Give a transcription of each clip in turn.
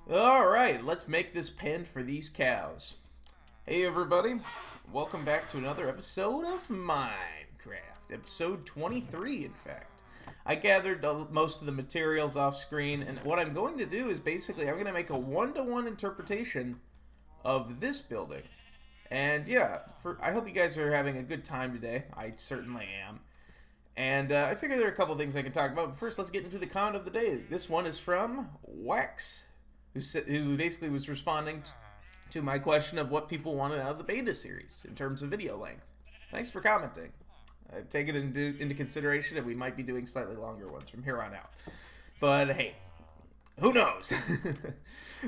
Alright, let's make this pen for these cows. Hey everybody, welcome back to another episode of Minecraft. Episode 23, in fact. I gathered most of the materials off screen, and what I'm going to do is basically I'm going to make a one-to-one interpretation of this building. And yeah, I hope you guys are having a good time today. I certainly am. And I figure there are a couple things I can talk about. But first, let's get into the comment of the day. This one is from Wax, who basically was responding to my question of what people wanted out of the beta series in terms of video length. Thanks for commenting. I've taken it into consideration, and we might be doing slightly longer ones from here on out. But hey, who knows?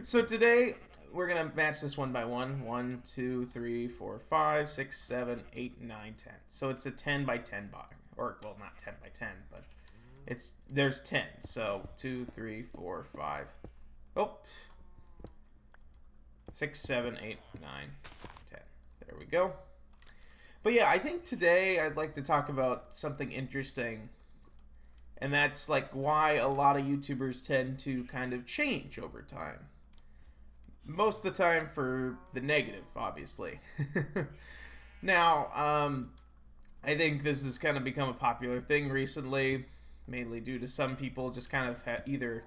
So today, we're going to match this one by one. 1, 2, 3, 4, 5, 6, 7, 8, 9, 10. So it's a 10 by 10 box. Or, well, not 10 by 10, but there's 10. So 2, 3, 4, 5. Oh. 6, 7, 8, 9, 10. There we go. But yeah, I think today I'd like to talk about something interesting. And that's like why a lot of YouTubers tend to kind of change over time. Most of the time for the negative, obviously. Now, I think this has kind of become a popular thing recently, mainly due to some people just kind of either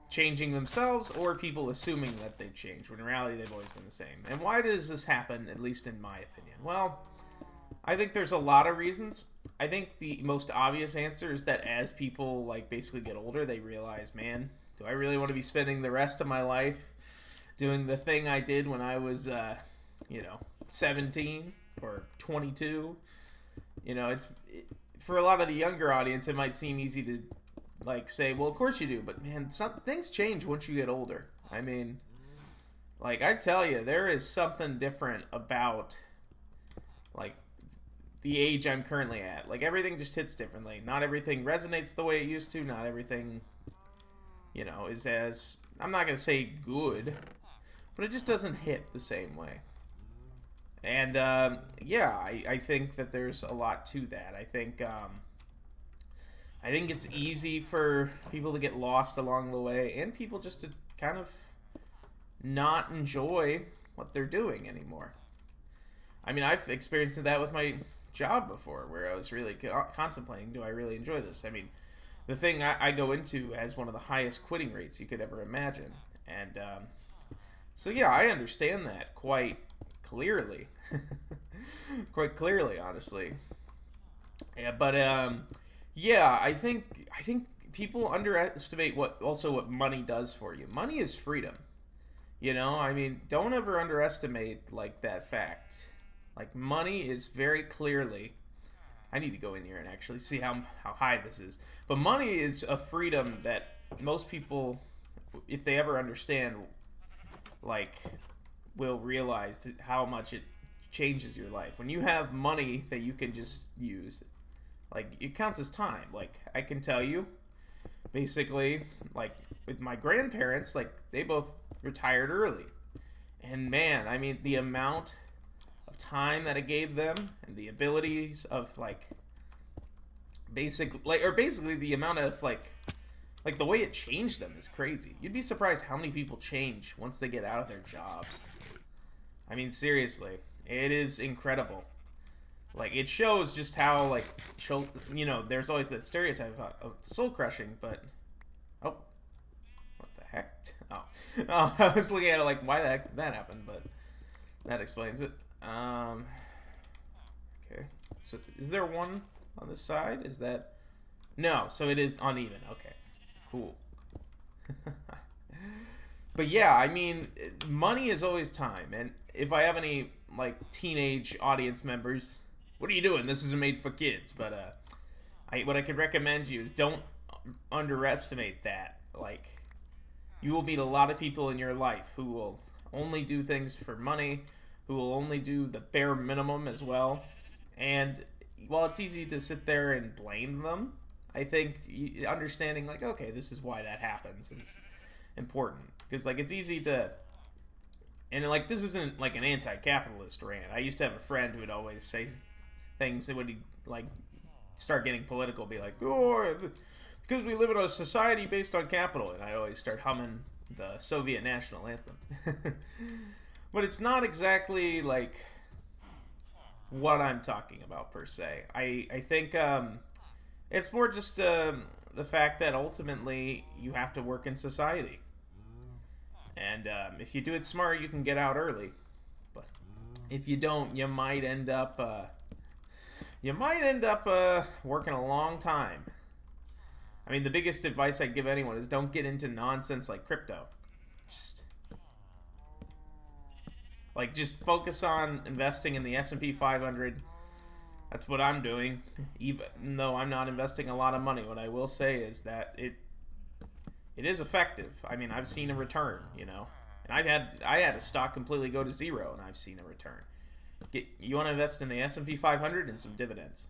changing themselves or people assuming that they've changed, when in reality they've always been the same. And why does this happen, at least in my opinion? Well, I think there's a lot of reasons. I think the most obvious answer is that as people like basically get older, they realize, man, do I really want to be spending the rest of my life doing the thing I did when I was, 17 or 22? For a lot of the younger audience, it might seem easy to like say, well, of course you do, but man, things change once you get older. I mean, like I tell you, there is something different about like the age I'm currently at. Like everything just hits differently. Not everything resonates the way it used to. Not everything, is as, I'm not gonna say good, but it just doesn't hit the same way. And yeah, I think that there's a lot to that. I think it's easy for people to get lost along the way, and people just to kind of not enjoy what they're doing anymore. I mean, I've experienced that with my job before, where I was really contemplating, do I really enjoy this? I mean, the thing I go into has one of the highest quitting rates you could ever imagine, and so yeah, I understand that quite clearly, quite clearly, honestly. Yeah, but yeah, I think people underestimate what money does for you. Money is freedom. I mean, don't ever underestimate like that fact. Like money is very clearly. I need to go in here and actually see how high this is. But money is a freedom that most people, if they ever understand, like, will realize how much it changes your life. When you have money that you can just use, like it counts as time. Like I can tell you, basically, like with my grandparents, like they both retired early, and man, I mean the amount of time that it gave them and the abilities of like basically the amount of like the way it changed them is crazy. You'd be surprised how many people change once they get out of their jobs. I mean, seriously, it is incredible. Like it shows just how there's always that stereotype of soul crushing, but oh, what the heck? Oh, oh, I was looking at it like why the heck that happened, but that explains it. Okay, so is there one on this side? Is that no? So it is uneven. Okay, cool. But yeah, I mean, money is always time, and if I have any like teenage audience members, what are you doing? This isn't made for kids. But what I could recommend you is don't underestimate that. Like, you will meet a lot of people in your life who will only do things for money, who will only do the bare minimum as well. And while it's easy to sit there and blame them, I think understanding like, okay, this is why that happens is important, because like it's easy to, and like this isn't like an anti-capitalist rant. I used to have a friend who would always say things that would like start getting political, be like, oh, because we live in a society based on capital, and I always start humming the Soviet national anthem. But it's not exactly like what I'm talking about per se. I think it's more just the fact that ultimately you have to work in society, and if you do it smart, you can get out early. But if you don't, you might end up working a long time. I mean, the biggest advice I'd give anyone is don't get into nonsense like crypto. Just focus on investing in the S&P 500. That's what I'm doing, even though I'm not investing a lot of money. What I will say is that it is effective. I mean, I've seen a return, you know. And I had a stock completely go to zero, and I've seen a return. You want to invest in the S&P 500 and some dividends.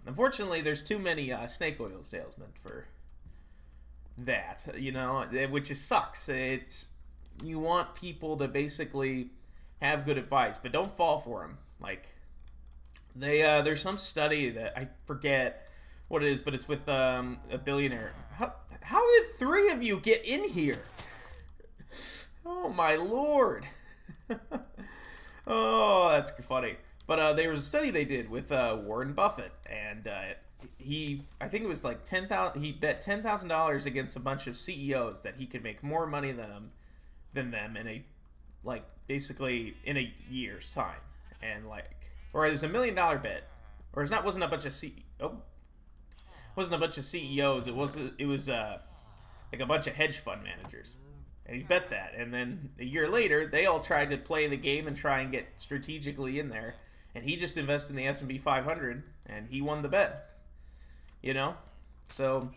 Unfortunately, there's too many snake oil salesmen for that, you know, which sucks. You want people to basically have good advice, but don't fall for them. Like, there's some study that I forget what it is, but it's with a billionaire. How did three of you get in here? Oh my lord. Oh, that's funny. But there was a study they did with Warren Buffett, and I think it was like he bet $10,000 against a bunch of CEOs that he could make more money than them basically in a year's time. And or there's $1 million bet, or wasn't a bunch of CEOs. It was like a bunch of hedge fund managers, and he bet that. And then a year later, they all tried to play the game and try and get strategically in there, and he just invested in the S&P 500, and he won the bet. You know, so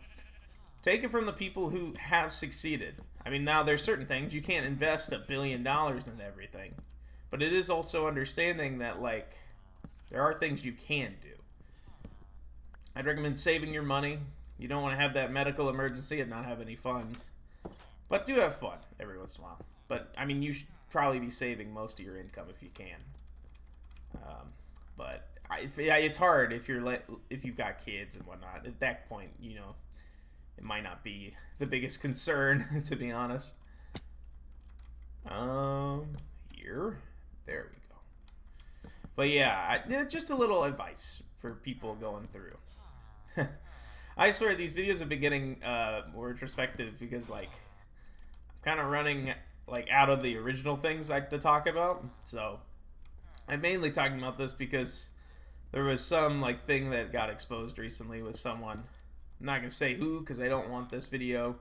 take it from the people who have succeeded. I mean, now there's certain things you can't invest $1 billion in everything, but it is also understanding that there are things you can do. I'd recommend saving your money. You don't want to have that medical emergency and not have any funds, but do have fun every once in a while. But I mean, you should probably be saving most of your income if you can. But it's hard if you've got kids and whatnot. At that point, you know, it might not be the biggest concern, to be honest. Here. There we go. But yeah, just a little advice for people going through. I swear these videos have been getting more introspective because I'm kind of running out of the original things I like to talk about. So I'm mainly talking about this because there was some thing that got exposed recently with someone. I'm not going to say who because I don't want this video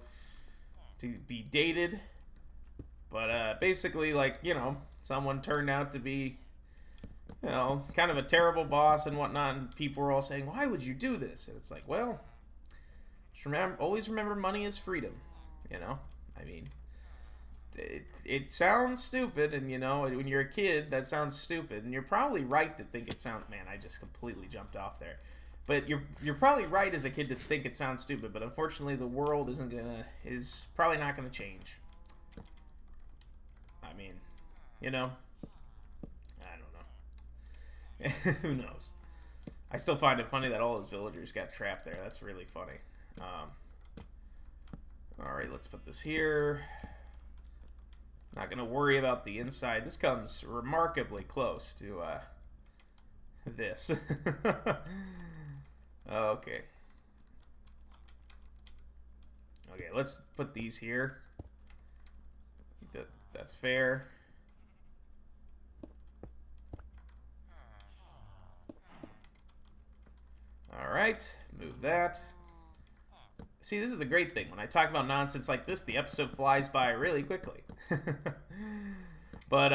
to be dated. But basically, someone turned out to be, kind of a terrible boss and whatnot. And people were all saying, why would you do this? And it's well, just always remember money is freedom. I mean, it sounds stupid. And, when you're a kid, that sounds stupid. And you're probably right to think it sounds, man, I just completely jumped off there. But you're probably right as a kid to think it sounds stupid, but unfortunately the world is probably not gonna change. I mean, I don't know. Who knows? I still find it funny that all those villagers got trapped there. That's really funny. All right, let's put this here. Not gonna worry about the inside. This comes remarkably close to this. Okay. Okay, let's put these here. That's fair. All right, move that. See, this is the great thing. When I talk about nonsense like this, the episode flies by really quickly. But,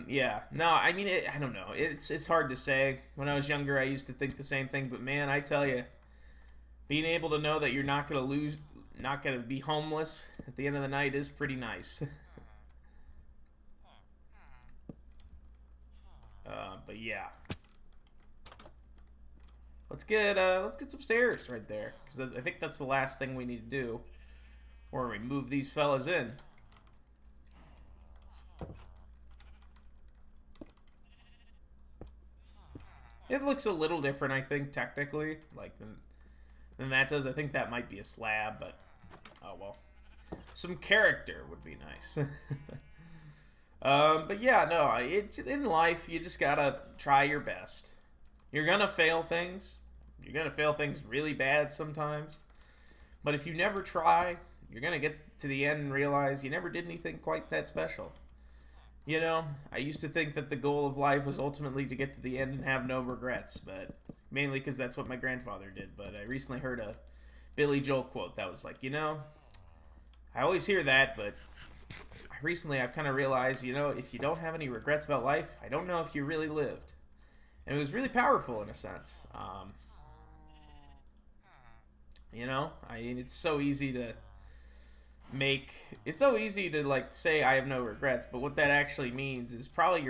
yeah. No, I mean, I don't know. It's hard to say. When I was younger, I used to think the same thing. But, man, I tell you, being able to know that you're not going to be homeless at the end of the night is pretty nice. But, yeah. Let's get some stairs right there. Because I think that's the last thing we need to do. Or we move these fellas in. It looks a little different, I think, technically, than that does. I think that might be a slab, but oh well. Some character would be nice. But yeah, no, it's in life. You just gotta try your best. You're gonna fail things. You're gonna fail things really bad sometimes. But if you never try, you're gonna get to the end and realize you never did anything quite that special. You know, I used to think that the goal of life was ultimately to get to the end and have no regrets, but mainly because that's what my grandfather did. But I recently heard a Billy Joel quote that was like, I always hear that, but recently I've kind of realized, if you don't have any regrets about life, I don't know if you really lived. And it was really powerful in a sense. I mean, it's so easy to like say I have no regrets, but what that actually means is probably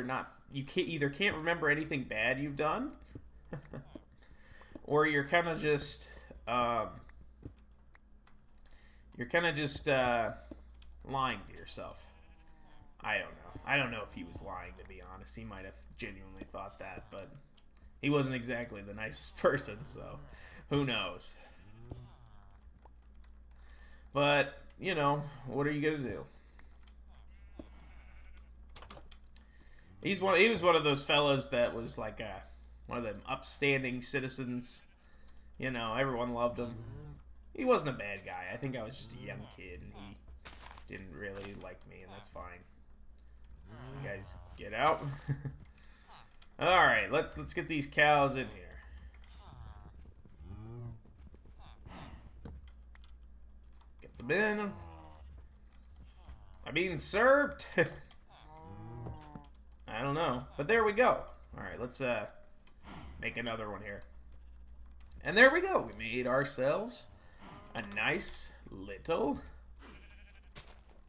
you can't remember anything bad you've done, or you're kind of just lying to yourself. I don't know. I don't know if he was lying, to be honest. He might have genuinely thought that, but he wasn't exactly the nicest person, so who knows. But, what are you going to do? He was one of those fellas that was like one of them upstanding citizens. Everyone loved him. He wasn't a bad guy. I think I was just a young kid, and he didn't really like me, and that's fine. You guys get out. Alright, let's get these cows in here. Get them in. I'm being served. I don't know. But there we go. Alright, let's make another one here. And there we go. We made ourselves a nice little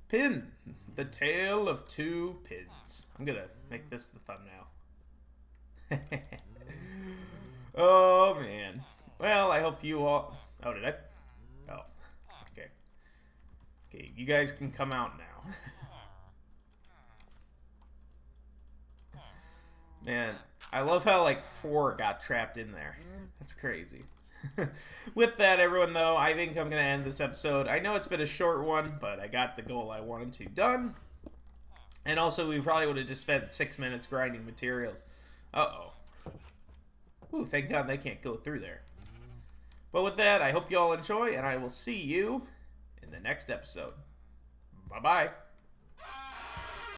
pin. The tale of two pins. I'm gonna make this the thumbnail. Oh, man. Well, I hope you all... Oh, did I? Oh, okay. Okay, you guys can come out now. Man, I love how, like, 4 got trapped in there. That's crazy. With that, everyone, though, I think I'm going to end this episode. I know it's been a short one, but I got the goal I wanted to done. And also, we probably would have just spent 6 minutes grinding materials. Uh-oh. Ooh, thank God they can't go through there. But with that, I hope you all enjoy, and I will see you in the next episode. Bye-bye.